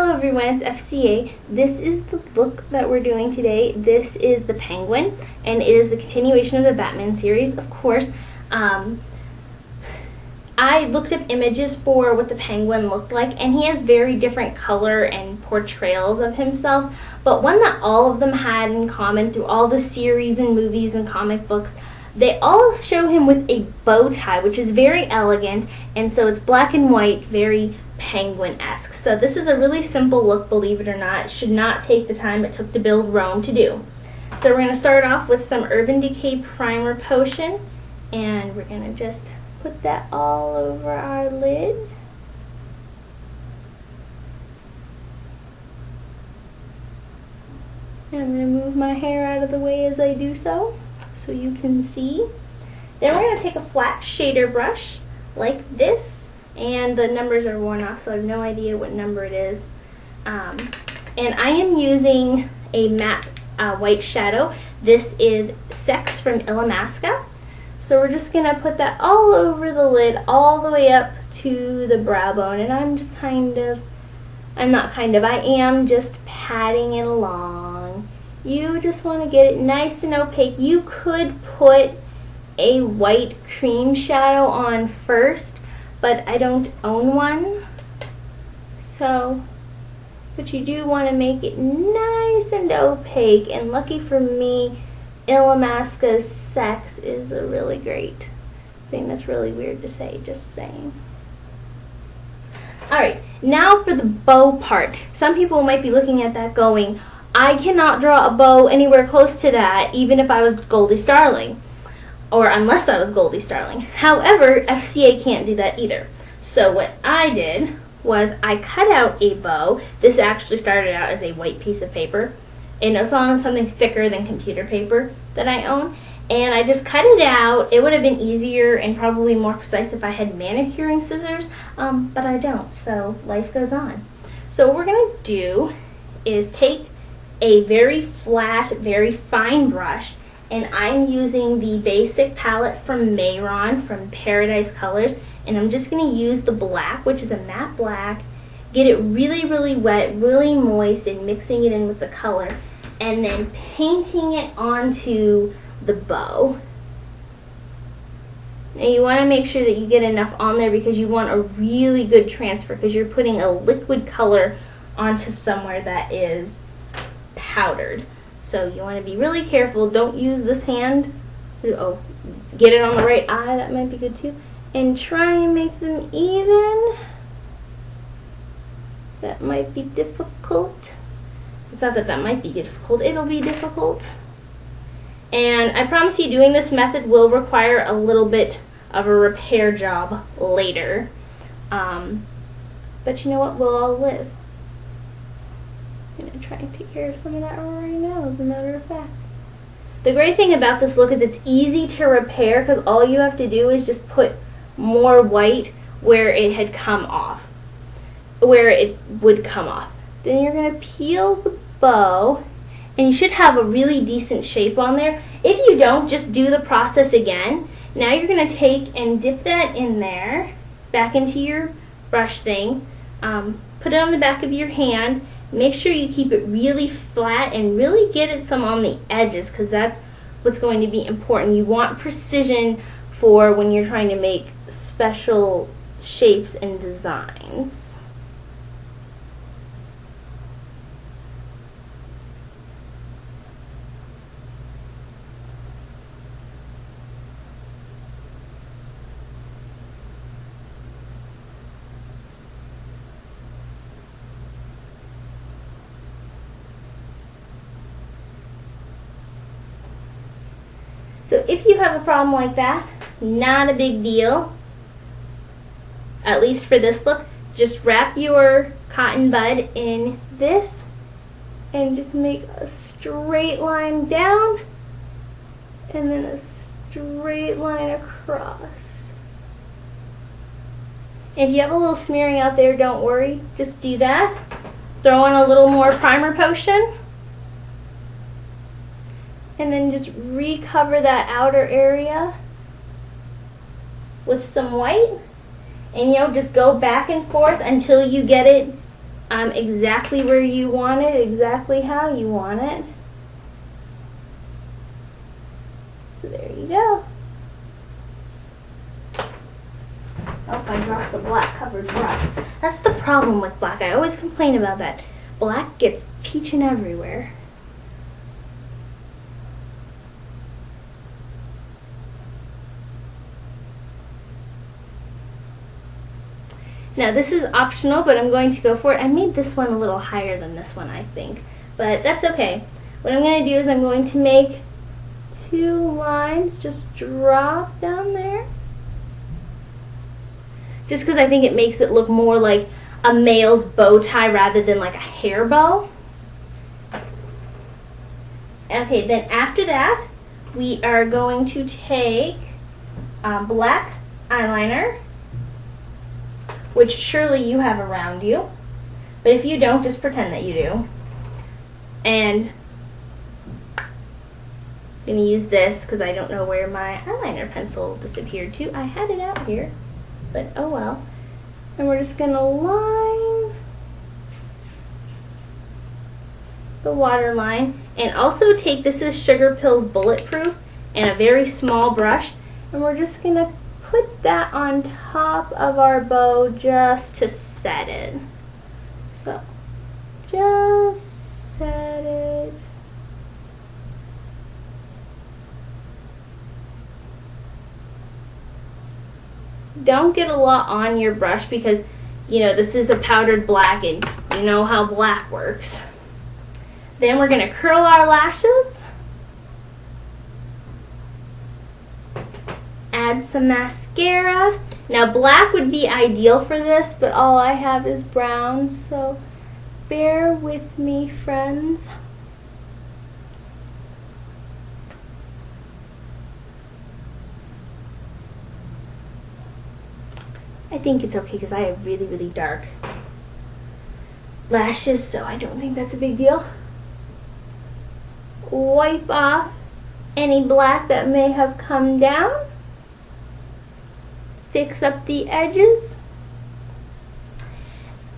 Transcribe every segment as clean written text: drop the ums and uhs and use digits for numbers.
Hello everyone, it's FCA. This is the look that we're doing today. This is the Penguin, and it is the continuation of the Batman series, of course. I looked up images for what the Penguin looked like, and he has very different color and portrayals of himself, but one that all of them had in common through all the series and movies and comic books, they all show him with a bow tie, which is very elegant, and so it's black and white, very Penguin-esque. So this is a really simple look, believe it or not. It should not take the time it took to build Rome to do. So we're going to start off with some Urban Decay Primer Potion, and we're going to just put that all over our lid. And I'm going to move my hair out of the way as I do so you can see. Then we're going to take a flat shader brush like this. And the numbers are worn off, so I have no idea what number it is. And I am using a matte white shadow. This is Sex from Illamasqua. So we're just going to put that all over the lid, all the way up to the brow bone. And I'm just I am just patting it along. You just want to get it nice and opaque. You could put a white cream shadow on first, but I don't own one, but you do want to make it nice and opaque, and lucky for me, Illamasqua's Sex is a really great thing. That's really weird to say, just saying. Alright, now for the bow part. Some people might be looking at that going, I cannot draw a bow anywhere close to that, even if I was Goldie Starling. Or unless I was Goldie Starling. However, FCA can't do that either. So what I did was I cut out a bow. This actually started out as a white piece of paper, and it's on something thicker than computer paper that I own. And I just cut it out. It would have been easier and probably more precise if I had manicuring scissors, but I don't, so life goes on. So what we're going to do is take a very flat, very fine brush, and I'm using the basic palette from Mayron from Paradise Colors, and I'm just going to use the black, which is a matte black, get it really, really wet, really moist, and mixing it in with the color, and then painting it onto the bow. Now you want to make sure that you get enough on there because you want a really good transfer, because you're putting a liquid color onto somewhere that is powdered. So you want to be really careful. Don't use this hand to get it on the right eye. That might be good too. And try and make them even. That might be difficult. It's not that might be difficult. It'll be difficult. And I promise you, doing this method will require a little bit of a repair job later. But you know what? We'll all live. I'm going to try and take care of some of that right now, as a matter of fact. The great thing about this look is it's easy to repair, because all you have to do is just put more white where it had come off, where it would come off. Then you're going to peel the bow, and you should have a really decent shape on there. If you don't, just do the process again. Now you're going to take and dip that in there, back into your brush thing, put it on the back of your hand. Make sure you keep it really flat and really get it some on the edges, because that's what's going to be important. You want precision for when you're trying to make special shapes and designs. So if you have a problem like that, not a big deal. At least for this look, just wrap your cotton bud in this and just make a straight line down and then a straight line across. If you have a little smearing out there, don't worry, just do that. Throw in a little more primer potion. And then just recover that outer area with some white. And just go back and forth until you get it exactly where you want it, exactly how you want it. So there you go. Oh, I dropped the black covered brush. That's the problem with black. I always complain about that. Black gets peaching everywhere. Now this is optional, but I'm going to go for it. I made this one a little higher than this one, I think, but that's okay. What I'm going to do is I'm going to make 2 lines, just drop down there. Just because I think it makes it look more like a male's bow tie rather than like a hair bow. Okay, then after that, we are going to take black eyeliner, which surely you have around you, but if you don't, just pretend that you do. And I'm going to use this because I don't know where my eyeliner pencil disappeared to. I had it out here, but oh well. And we're just going to line the waterline, and also take, this is Sugar Pills Bulletproof, and a very small brush, and we're just going to put that on top of our bow just to set it. So, just set it. Don't get a lot on your brush because, you know, this is a powdered black and you know how black works. Then we're going to curl our lashes. Add some mascara. Now black would be ideal for this, but all I have is brown, so bear with me, friends. I think it's okay because I have really, really dark lashes, so I don't think that's a big deal. Wipe off any black that may have come down. Fix up the edges.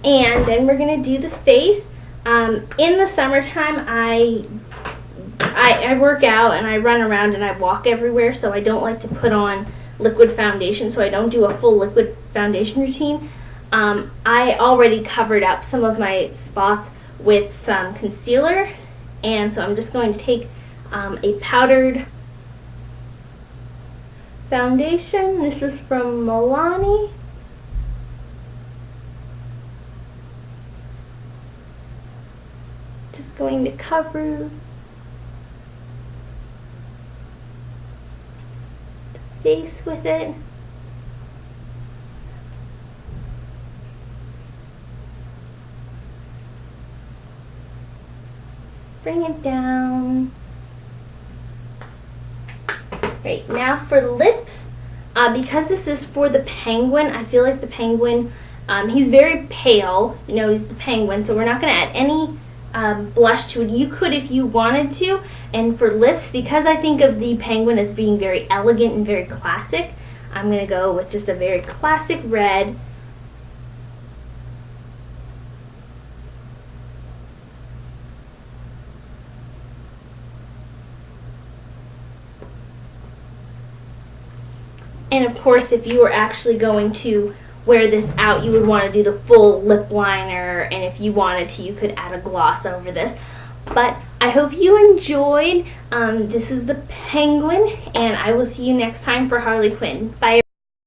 And then we're going to do the face. In the summertime, I work out and I run around and I walk everywhere, so I don't like to put on liquid foundation, so I don't do a full liquid foundation routine. I already covered up some of my spots with some concealer, and so I'm just going to take a powdered foundation. This is from Milani. Just going to cover the face with it. Bring it down. Right, now for lips, because this is for the penguin, I feel like the penguin, he's very pale, you know, he's the penguin, so we're not going to add any blush to it. You could if you wanted to, and for lips, because I think of the penguin as being very elegant and very classic, I'm going to go with just a very classic red. And of course, if you were actually going to wear this out, you would want to do the full lip liner, and if you wanted to, you could add a gloss over this. But I hope you enjoyed. This is the penguin, and I will see you next time for Harley Quinn. Bye.